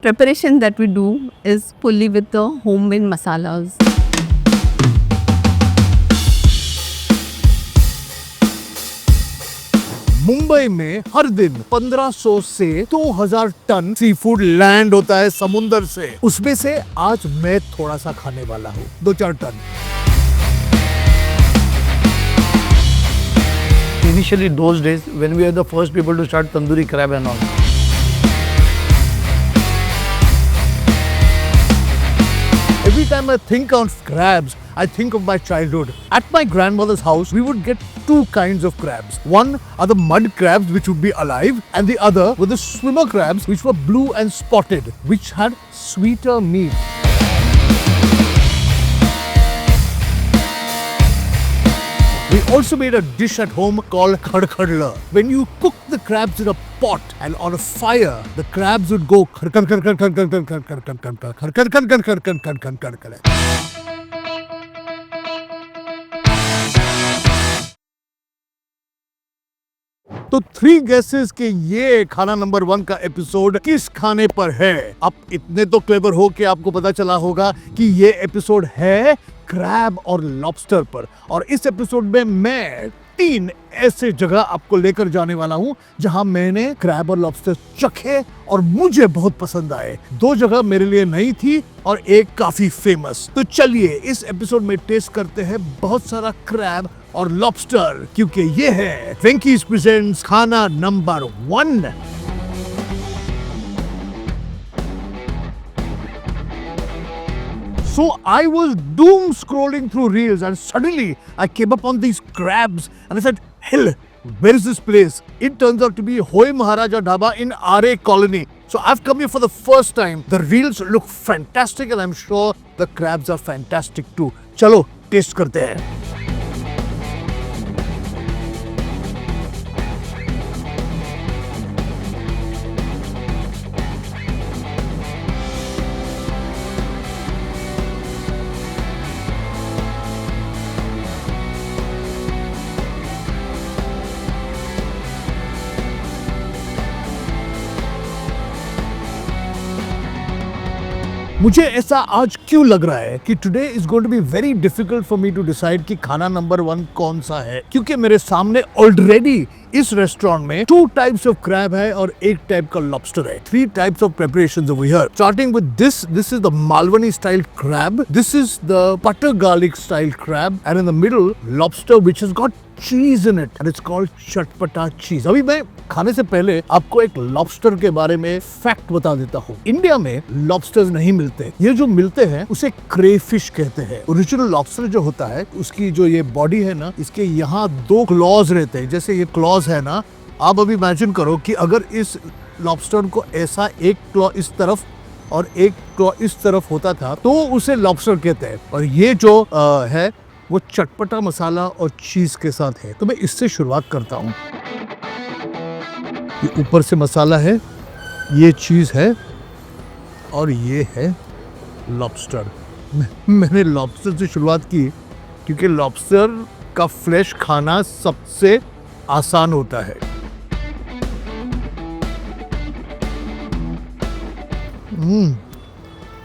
Preparation that we do is fully with the homemade masalas. Mumbai में हर दिन 1500 से 2000 ton sea food land होता है समुंदर से। उसमें से आज मैं थोड़ा सा खाने वाला हूँ, 2-4 ton. Initially those days when we were the first people to start tandoori crab and all. Every time I think of crabs, I think of my childhood. At my grandmother's house, we would get two kinds of crabs. One are the mud crabs, which would be alive, and the other were the swimmer crabs, which were blue and spotted, which had sweeter meat. We also made a dish at home called khadkhadla. When you cook the crabs in a pot and on a fire, the crabs would go तो 3 guesses के ये खाना number 1 का episode किस खाने पर है। अब इतने तो क्लेवर हो कि आपको पता चला होगा कि ये एपिसोड है क्रैब और लॉबस्टर पर। और इस एपिसोड में मैं 3 ऐसे जगह आपको लेकर जाने वाला हूं जहां मैंने क्रैब और लॉबस्टर चखे और मुझे बहुत पसंद आए। 2 जगह मेरे लिए नई थी और एक काफी फेमस। तो चलिए इस एपिसोड में टेस्ट करते हैं बहुत सारा क्रैब और लॉबस्टर, क्योंकि ये है वेंकीज प्रेजेंट्स खाना number 1। So I was doom scrolling through reels and suddenly I came upon these crabs and I said, hell, where is this place? It turns out to be Maharaja Dhaba in Aarey colony. So I've come here for the first time. The reels look fantastic and I'm sure the crabs are fantastic too. चलो test करते हैं। मुझे ऐसा आज क्यों लग रहा है कि today is going to be very difficult for me to decide कि खाना नंबर 1 कौन सा है, क्योंकि मेरे सामने ऑलरेडी इस रेस्टोरेंट में 2 टाइप्स ऑफ क्रैब है और 1 टाइप का लॉबस्टर है। 3 types of preparations over here, starting with this is the Malvani style crab, this is the butter garlic style crab, and in the middle lobster which has got cheese in it and it's called chatpata cheese. अभी मैं खाने से पहले आपको एक lobster के बारे में फैक्ट बता देता हूँ। इंडिया में लॉबस्टर्स नहीं मिलते, ये जो मिलते हैं उसे क्रेफिश कहते हैं। ओरिजिनल लॉबस्टर जो होता है उसकी जो ये बॉडी है ना, इसके यहाँ 2 क्लॉज रहते हैं। जैसे ये क्लॉज है ना, आप अभी इमेजिन करो कि अगर इस लॉबस्टर को ऐसा एक क्लॉ इस तरफ और एक क्लॉ इस तरफ होता था तो उसे लॉबस्टर कहते हैं। और ये जो है वो चटपटा मसाला और चीज के साथ है। तो मैं इससे शुरुआत करता हूँ। ये ऊपर से मसाला है, ये चीज है और ये है लॉबस्टर। मैंने लॉबस्टर से शुरुआत की क्योंकि लॉबस्टर का फ्लेश खाना सबसे आसान होता है।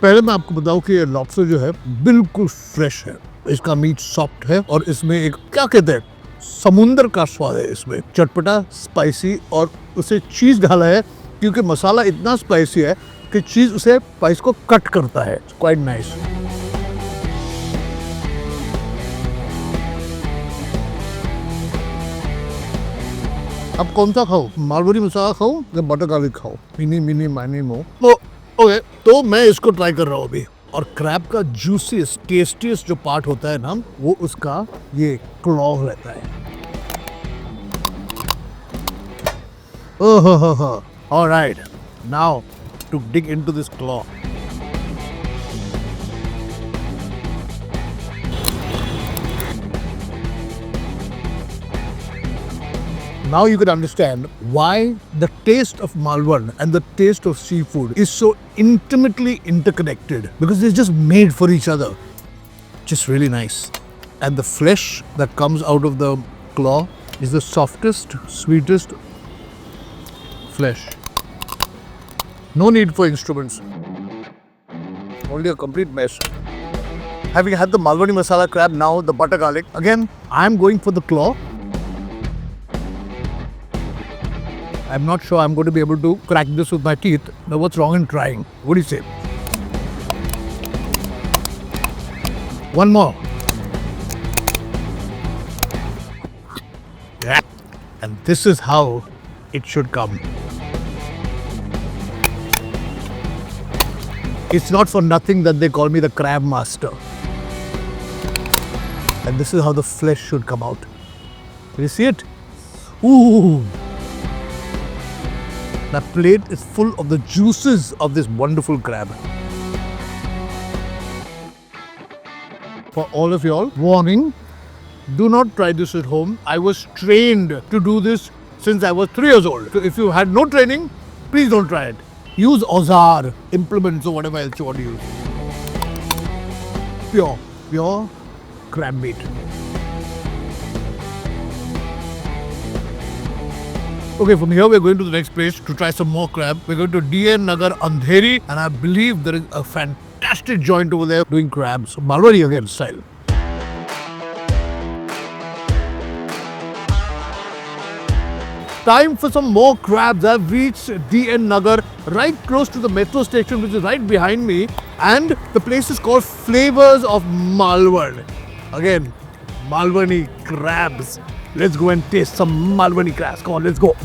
पहले मैं आपको बताऊं कि ये लॉबस्टर जो है बिल्कुल फ्रेश है, इसका मीट सॉफ्ट है और इसमें एक क्या कहते हैं समुंदर का स्वाद है। इसमें चटपटा स्पाइसी और उसे चीज डाला है क्योंकि मसाला इतना स्पाइसी है कि चीज उसे स्पाइस को कट करता है। Quite nice. अब कौन सा खाओ, मालवनी मसाला खाओ या बटर गार्लिक खाओ? मिनी मिनी माइनी मो। ओके, तो मैं इसको ट्राई कर रहा हूँ अभी। और क्रैब का जूसीएस्ट टेस्टीएस्ट जो पार्ट होता है ना, वो उसका ये क्लॉ रहता है। Oh, alright, now to dig into this claw. Now you can understand why the taste of Malvan and the taste of seafood is so intimately interconnected, because they're just made for each other. Just really nice. And the flesh that comes out of the claw is the softest, sweetest flesh. No need for instruments. Only a complete mess. Having had the Malwani masala crab, now the butter garlic. Again, I'm going for the claw. I'm not sure I'm going to be able to crack this with my teeth. But what's wrong in trying? What do you say? One more. Yeah. And this is how it should come. It's not for nothing that they call me the crab master. And this is how the flesh should come out. Can you see it? Ooh! The plate is full of the juices of this wonderful crab. For all of y'all, warning, do not try this at home. I was trained to do this since I was 3 years old. So if you had no training, please don't try it. Use Ozar, implements or whatever else you want to use. Pure crab meat. Okay, from here we're going to the next place to try some more crab. We're going to DN Nagar, Andheri, and I believe there is a fantastic joint over there doing crabs. Malwani again style. Time for some more crabs. I've reached DN Nagar, right close to the metro station, which is right behind me. And the place is called Flavours of Malvan. Again, Malwani crabs. Let's go and taste some Malwani crabs. Come on, let's go.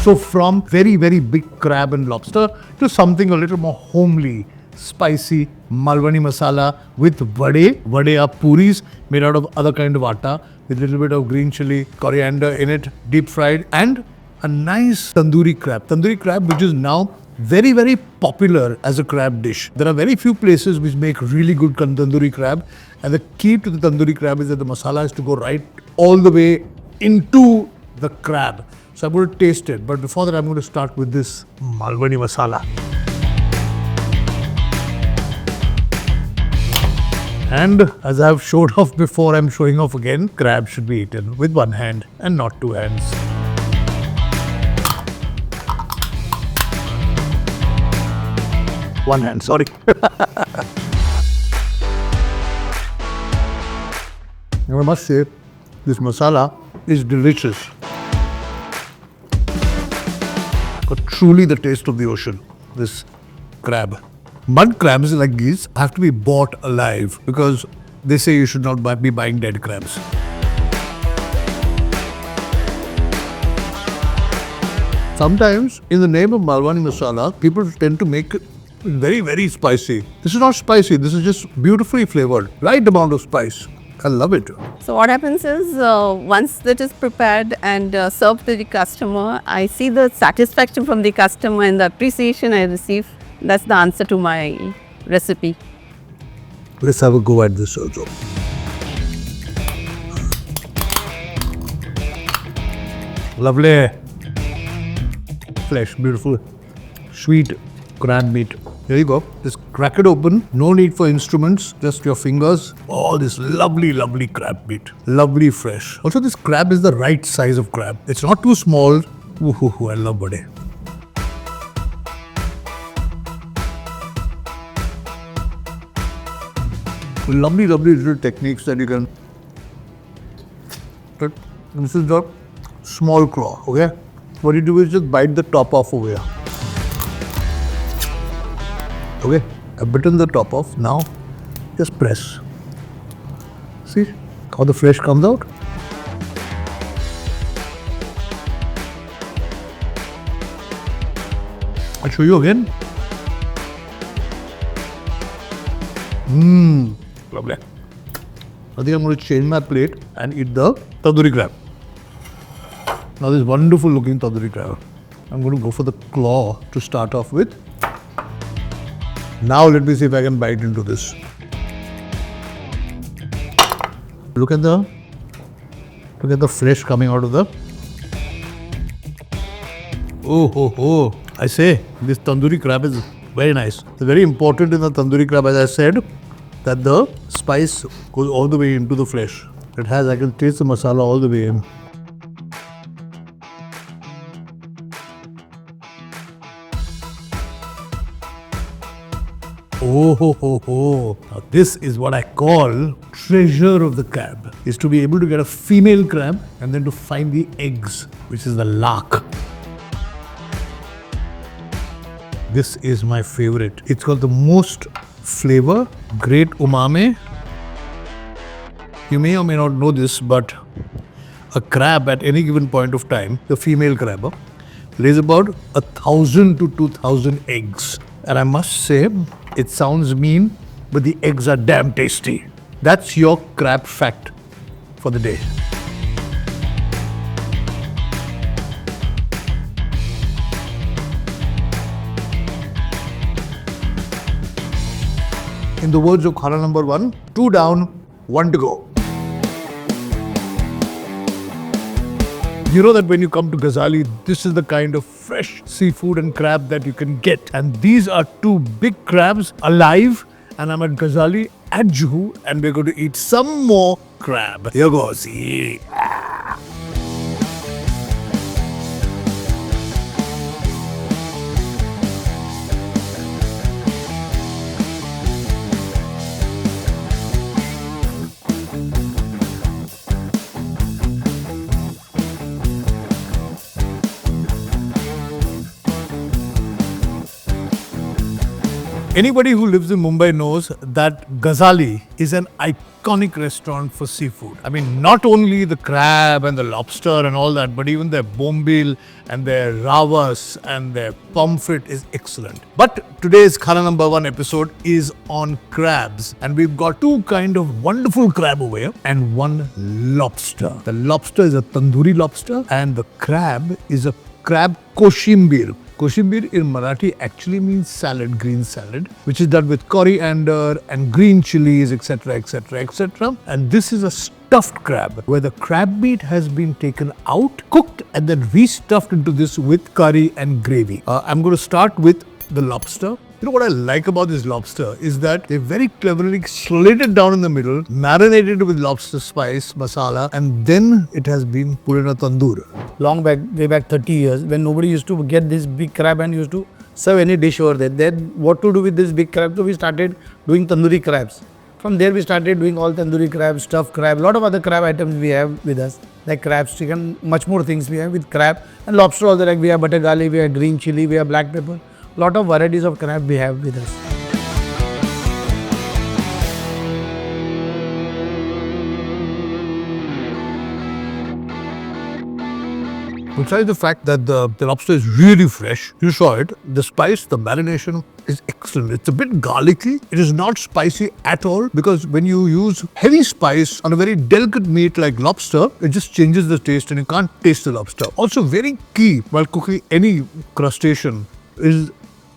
So from very, very big crab and lobster to something a little more homely, spicy Malwani masala with vade. Vade are puris made out of other kind of atta with a little bit of green chili, coriander in it, deep fried, and a nice tandoori crab. Tandoori crab, which is now very, very popular as a crab dish. There are very few places which make really good tandoori crab, and the key to the tandoori crab is that the masala has to go right all the way into the crab. So I'm going to taste it, but before that I'm going to start with this Malwani masala. And as I've showed off before, I'm showing off again. Crab should be eaten with one hand and not two hands. One hand, sorry. Now I must say, this masala is delicious. Got truly the taste of the ocean, this crab. Mud crabs like these have to be bought alive because they say you should not be buying dead crabs. Sometimes, in the name of Malwani masala, people tend to make it very, very spicy. This is not spicy, this is just beautifully flavored. Right amount of spice. I love it. So what happens is, once it is prepared and served to the customer, I see the satisfaction from the customer and the appreciation I receive. That's the answer to my recipe. Let's have a go at this also. Lovely. Flesh, beautiful. Sweet crab meat. Here you go. Just crack it open. No need for instruments, just your fingers. Oh, this lovely, lovely crab meat. Lovely fresh. Also, this crab is the right size of crab. It's not too small. Ooh, I love bade. Lovely, lovely little techniques that you can. But this is the small claw, okay? What you do is just bite the top off over here. Okay, I've bitten the top off. Now, just press. See how the flesh comes out? I'll show you again. Lovely. I think I'm going to change my plate and eat the tandoori crab. Now this wonderful looking tandoori crab. I'm going to go for the claw to start off with. Now let me see if I can bite into this. Look at the flesh coming out of the. Oh! I say this tandoori crab is very nice. It's very important in the tandoori crab, as I said, that the spice goes all the way into the flesh. It has. I can taste the masala all the way in. Oh. Now this is what I call treasure of the crab, is to be able to get a female crab and then to find the eggs, which is the lark. This is my favorite. It's got the most flavor, great umami. You may or may not know this, but a crab at any given point of time, the female crab, lays about 1,000 to 2,000 eggs. And I must say, it sounds mean, but the eggs are damn tasty. That's your crab fact for the day. In the words of Khaana number 1, 2 down, 1 to go. You know that when you come to Gajalee, this is the kind of fresh seafood and crab that you can get. And these are 2 big crabs alive. And I'm at Gajalee at Juhu, and we're going to eat some more crab. Here goes. Anybody who lives in Mumbai knows that Gajalee is an iconic restaurant for seafood. I mean, not only the crab and the lobster and all that, but even their bombil and their ravas and their pomfret is excellent. But today's Khaana number 1 episode is on crabs. And we've got 2 kind of wonderful crab over here and 1 lobster. The lobster is a tandoori lobster and the crab is a crab koshimbir. Koshimbir in Marathi actually means salad, green salad, which is done with coriander and green chilies, etc., etc., etc. And this is a stuffed crab, where the crab meat has been taken out, cooked, and then restuffed into this with curry and gravy. I'm going to start with the lobster. You know what I like about this lobster is that they very cleverly slit it down in the middle, marinated it with lobster spice, masala, and then it has been put in a tandoor. Long back, way back 30 years, when nobody used to get this big crab and used to serve any dish over there. Then what to do with this big crab? So we started doing tandoori crabs. From there we started doing all tandoori crab, stuffed crab, a lot of other crab items we have with us, like crabs, chicken, much more things we have with crab. And lobster also, like we have butter garlic, we have green chili, we have black pepper. Lot of varieties of crab we have with us. Besides the fact that the lobster is really fresh, you saw it, the spice, the marination is excellent. It's a bit garlicky. It is not spicy at all, because when you use heavy spice on a very delicate meat like lobster, it just changes the taste and you can't taste the lobster. Also very key while cooking any crustacean is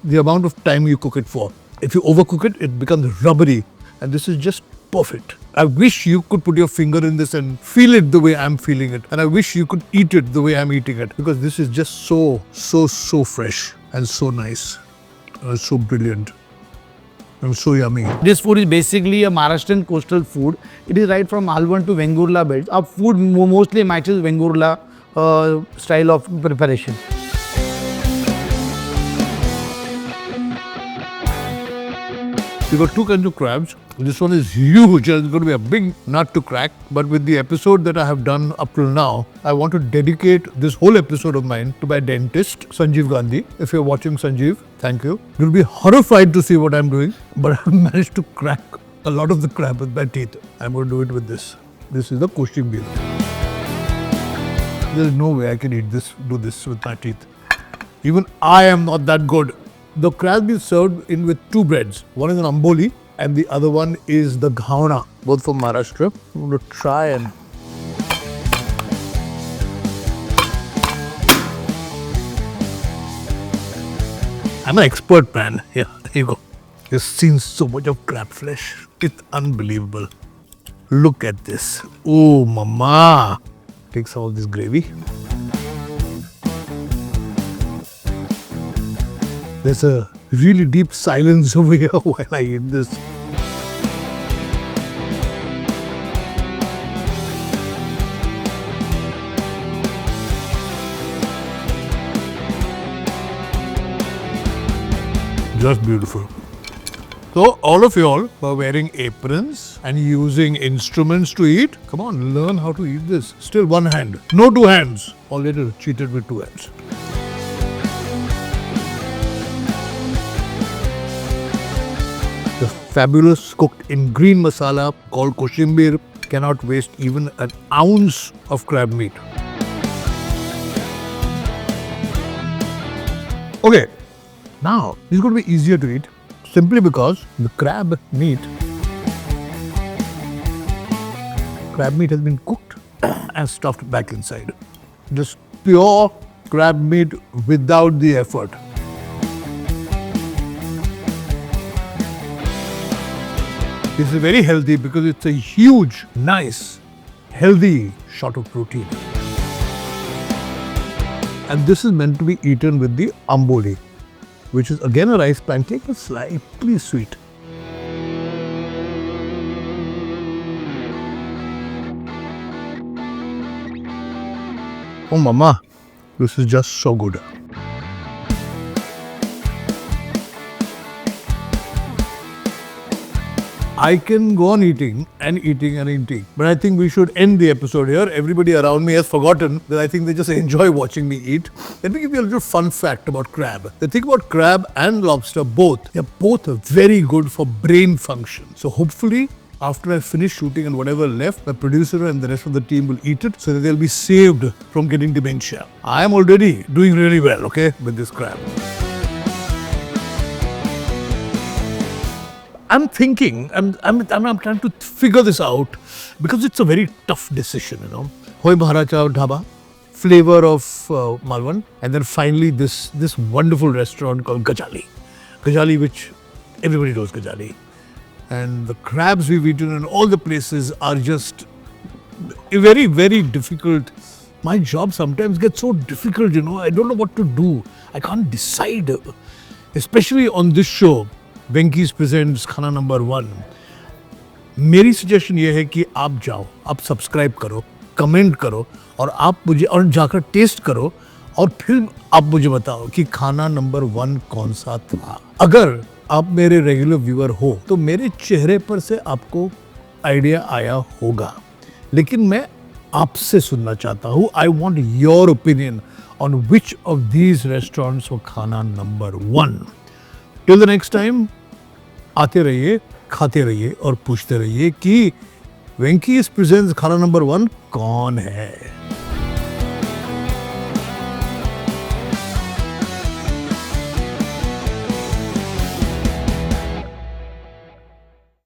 the amount of time you cook it for. If you overcook it, it becomes rubbery, and this is just perfect. I wish you could put your finger in this and feel it the way I'm feeling it, and I wish you could eat it the way I'm eating it, because this is just so fresh and so nice, so brilliant and so yummy. This food is basically a Maharashtrian coastal food. It is right from Malvan to Vengurla belt. Our food mostly matches Vengurla style of preparation. We've got 2 kinds of crabs. This one is huge. It's going to be a big nut to crack. But with the episode that I have done up till now, I want to dedicate this whole episode of mine to my dentist, Sanjeev Gandhi. If you're watching, Sanjeev, thank you. You'll be horrified to see what I'm doing, but I've managed to crack a lot of the crab with my teeth. I'm going to do it with this. This is the koshimbir. There's no way I can do this with my teeth. Even I am not that good. The crab is served in with 2 breads. One is an amboli and the other one is the Khaana, both from Maharashtra. I'm going to try and... I'm an expert, man. Yeah, here you go. You've seen so much of crab flesh. It's unbelievable. Look at this. Oh, mama. Take some of this gravy. There's a really deep silence over here while I eat this. Just beautiful. So all of y'all are wearing aprons and using instruments to eat. Come on, learn how to eat this. Still one hand, no two hands. Already cheated with two hands. The fabulous cooked in green masala called koshimbir cannot waste even an ounce of crab meat. Okay, now this is going to be easier to eat simply because the crab meat has been cooked and stuffed back inside. Just pure crab meat without the effort. This is very healthy because it's a huge, nice, healthy shot of protein. And this is meant to be eaten with the amboli, which is again a rice pancake but slightly sweet. Oh mama, this is just so good. I can go on eating and eating and eating, but I think we should end the episode here. Everybody around me has forgotten that I think they just enjoy watching me eat. Let me give you a little fun fact about crab. The thing about crab and lobster, they're both very good for brain function. So hopefully, after I finish shooting and whatever left, my producer and the rest of the team will eat it so that they'll be saved from getting dementia. I am already doing really well, okay, with this crab. I'm thinking, I'm trying to figure this out because it's a very tough decision, you know. Maharaja Dhaba, flavor of Malvan, and then finally this wonderful restaurant called Gajalee. Gajalee, which everybody knows Gajalee. And the crabs we've eaten in all the places are just very, very difficult. My job sometimes gets so difficult, you know. I don't know what to do. I can't decide. Especially on this show, Venky's presents Khaana No. 1. मेरी suggestion ये है कि आप जाओ, आप subscribe करो, comment करो और आप मुझे और जाकर टेस्ट करो और फिर आप मुझे बताओ कि खाना नंबर 1 कौन सा था. अगर आप मेरे रेगुलर व्यूअर हो तो मेरे चेहरे पर से आपको आइडिया आया होगा, लेकिन मैं आपसे सुनना चाहता हूँ. I want your opinion on which of these restaurants for khana number 1. Till the next time, आते रहिए, खाते रहिए और पूछते रहिए कि वेंकीज प्रेजेंट्स खाना नंबर 1 कौन है.